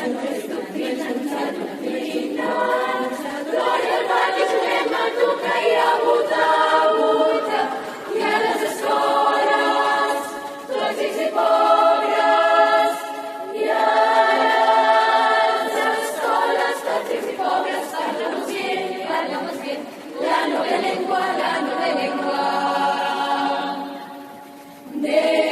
Gloria al Padre, Suprema, tu caia muta, muta, i a les escoles, tots rics i pobres, i a les escoles, tots rics i pobres, parlamos bien, la noble lengua, de